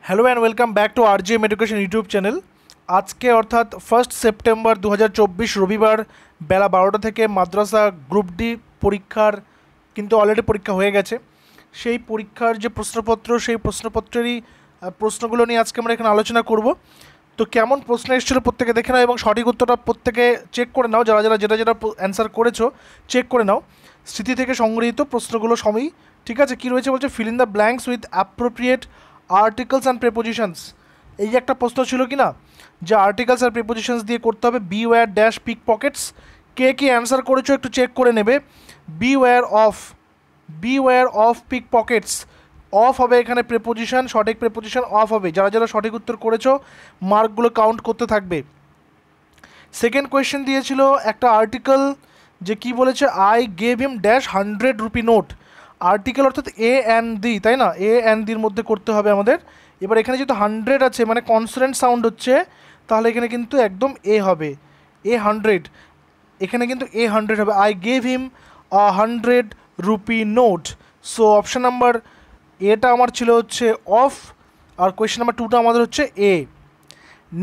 Hello and welcome back to RGM education YouTube channel. আজকে অর্থাৎ 1 September 2024 রবিবার বেলা 12টা থেকে মাদ্রাসা গ্রুপ ডি পরীক্ষার কিন্তু অলরেডি পরীক্ষা হয়ে গেছে। সেই পরীক্ষার যে প্রশ্নপত্র, সেই প্রশ্নপত্রেরই প্রশ্নগুলো নিয়ে আজকে আমরা এখানে আলোচনা করব। তো কেমন প্রশ্ন এসেছিলো প্রত্যেকে দেখে নাও এবং সঠিক উত্তরটা প্রত্যেকে চেক করে নাও। যারা যারা যেটা অ্যান্সার করেছো চেক করে নাও। স্মৃতি থেকে সংগৃহীত প্রশ্নগুলো সবই ঠিক আছে। কী রয়েছে বলছে, fill in the blanks with appropriate articles and prepositions. এই যে একটা প্রশ্ন ছিল কি না, যে আর্টিকেলস আর প্রেপোজিশনস দিয়ে করতে হবে। Beware dash pickpockets. কে কে অ্যান্সার করেছো একটু চেক করে নেবে। Beware of pickpockets. Of হবে এখানে প্রেপোজিশন, সঠিক প্রেপোজিশন অফ হবে। যারা যারা সঠিক উত্তর করেছো মার্কগুলো কাউন্ট করতে থাকবে। সেকেন্ড কোয়েশ্চেন দিয়েছিল একটা আর্টিকেল, যে কি বলেছে, I gave him dash 100 rupee note. Article অর্থাৎ এ অ্যান্ড দি, তাই না? এ অ্যান্ড দির মধ্যে করতে হবে আমাদের। এবার এখানে যেহেতু 100 আছে, মানে কনসোনেন্ট সাউন্ড হচ্ছে, তাহলে এখানে কিন্তু একদম এ হবে। এ 100, এখানে কিন্তু এ 100 হবে। I gave him 100 rupee note. So option number এটা আমার ছিল হচ্ছে অফ, আর কোয়েশ্চেন নাম্বার 2টা আমাদের হচ্ছে এ।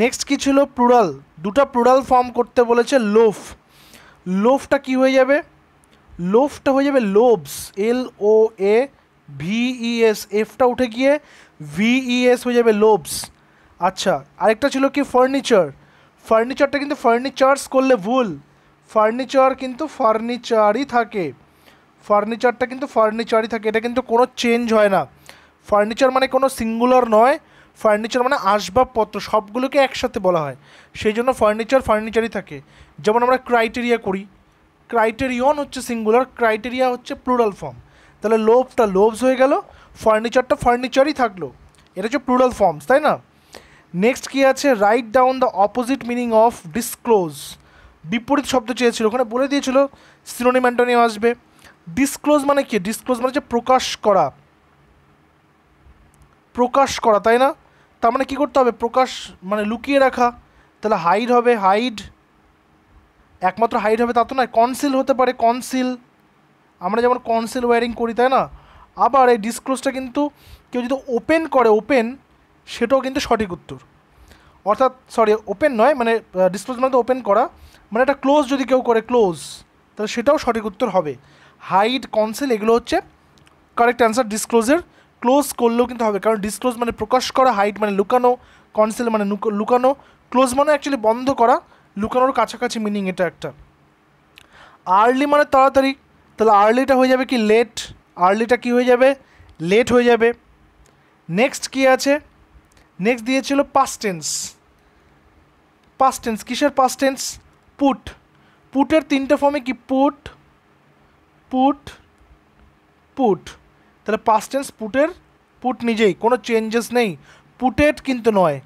নেক্সট কী ছিল, প্লুরাল। দুটা প্লুরাল ফর্ম করতে বলেছে। লোফ, লোফটা কি হয়ে যাবে? লোফটা হয়ে যাবে লোবস, LOAVES। এফটা উঠে গিয়ে VES হয়ে যাবে লোবস। আচ্ছা, আরেকটা ছিল কি, ফার্নিচার। ফার্নিচারটা কিন্তু ফার্নিচার্স করলে ভুল, ফার্নিচার কিন্তু ফার্নিচারই থাকে। ফার্নিচারটা কিন্তু ফার্নিচারই থাকে, এটা কিন্তু কোনো চেঞ্জ হয় না। ফার্নিচার মানে কোনো সিঙ্গুলার নয়, ফার্নিচার মানে আসবাবপত্র, সবগুলোকে একসাথে বলা হয়, সেই জন্য ফার্নিচার ফার্নিচারই থাকে। যেমন আমরা ক্রাইটেরিয়া করি, ক্রাইটেরিয়ন হচ্ছে সিঙ্গুলার, ক্রাইটেরিয়া হচ্ছে প্লুরাল ফর্ম। তাহলে লোভটা লোভস হয়ে গেল, ফার্নিচারটা ফার্নিচারই থাকলো। এটা হচ্ছে প্লুরাল ফর্মস, তাই না? নেক্সট কী আছে, write down the opposite meaning of disclose. বিপরীত শব্দ চেয়েছিল, ওখানে বলে দিয়েছিল সিনোনিম অ্যান্টোনিম আসবে। ডিসক্লোজ মানে কি? ডিসক্লোজ মানে হচ্ছে প্রকাশ করা, প্রকাশ করা, তাই না? তার মানে কী করতে হবে? প্রকাশ মানে লুকিয়ে রাখা। তাহলে হাইড হবে, হাইড। একমাত্র হাইড হবে তা তো নয়, কনসিল হতে পারে, কনসিল। আমরা যেমন কনসিল ওয়ারিং করি, তাই না? আবার এই ডিসক্লোজটা কিন্তু কেউ যদি ওপেন করে, ওপেন, সেটাও কিন্তু সঠিক উত্তর। অর্থাৎ সরি, ওপেন নয়, মানে ডিসক্লোজ মানে তো ওপেন করা, মানে এটা ক্লোজ যদি কেউ করে, ক্লোজ, তাহলে সেটাও সঠিক উত্তর হবে। হাইড, কনসিল এগুলো হচ্ছে কারেক্ট অ্যান্সার ডিসক্লোজের। ক্লোজ করলেও কিন্তু হবে, কারণ ডিসক্লোজ মানে প্রকাশ করা, হাইড মানে লুকানো, কনসিল মানে লুকানো, ক্লোজ মানে অ্যাকচুয়ালি বন্ধ করা, লুকানোর কাছাকাছি মিনিং এটা একটা। আর্লি মানে তাড়াতাড়ি, তাহলে আর্লিটা হয়ে যাবে কি লেট, আর্লিটা কি হয়ে যাবে? লেট হয়ে যাবে। নেক্সট কি আছে, নেক্সট দিয়েছিল পাস্ট টেন্স। পাস্ট টেন্স কিসের পাস্ট টেন্স? পুট। পুটের 3টে ফর্মে কি, পুট, পুট, পুট। তাহলে পাস্ট টেন্স পুটের, পুট নিজেই, কোনো চেঞ্জেস নেই, পুটেড কিন্তু নয়।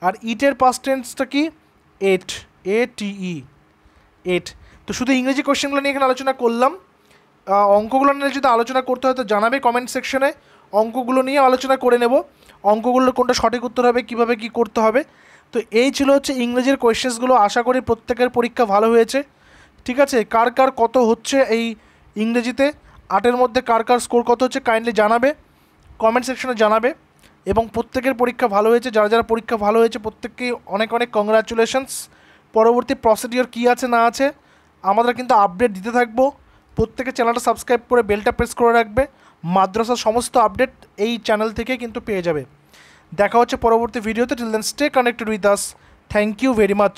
আর ইটের পাস্ট টেন্সটা কি? এট, ATE, এট। তো শুধু ইংরেজি কোশ্চেনগুলো নিয়ে এখানে আলোচনা করলাম। অঙ্কগুলো নিয়ে যদি আলোচনা করতে হয় তো জানাবে কমেন্ট সেকশনে, অঙ্কগুলো নিয়ে আলোচনা করে নেব, অঙ্কগুলোর কোনটা সঠিক উত্তর হবে, কীভাবে কী করতে হবে। তো এই ছিল হচ্ছে ইংরেজির কোয়েশ্চেন্সগুলো। আশা করি প্রত্যেকের পরীক্ষা ভালো হয়েছে। ঠিক আছে, কার কার কত হচ্ছে এই ইংরেজিতে, 8-এর মধ্যে কার কার স্কোর কত হচ্ছে কাইন্ডলি জানাবে, কমেন্ট সেকশনে জানাবে। এবং প্রত্যেকের পরীক্ষা ভালো হয়েছে, যারা যারা পরীক্ষা ভালো হয়েছে প্রত্যেককেই অনেক অনেক কংগ্রাচুলেশনস। পরবর্তী প্রসিডিওর কী আছে না আছে আমরা কিন্তু আপডেট দিতে থাকবো। প্রত্যেকে চ্যানেলটা সাবস্ক্রাইব করে বেলটা প্রেস করে রাখবে, মাদ্রাসার সমস্ত আপডেট এই চ্যানেল থেকে কিন্তু পেয়ে যাবে। দেখা হচ্ছে পরবর্তী ভিডিওতে। Till then stay connected with us. Thank you very much.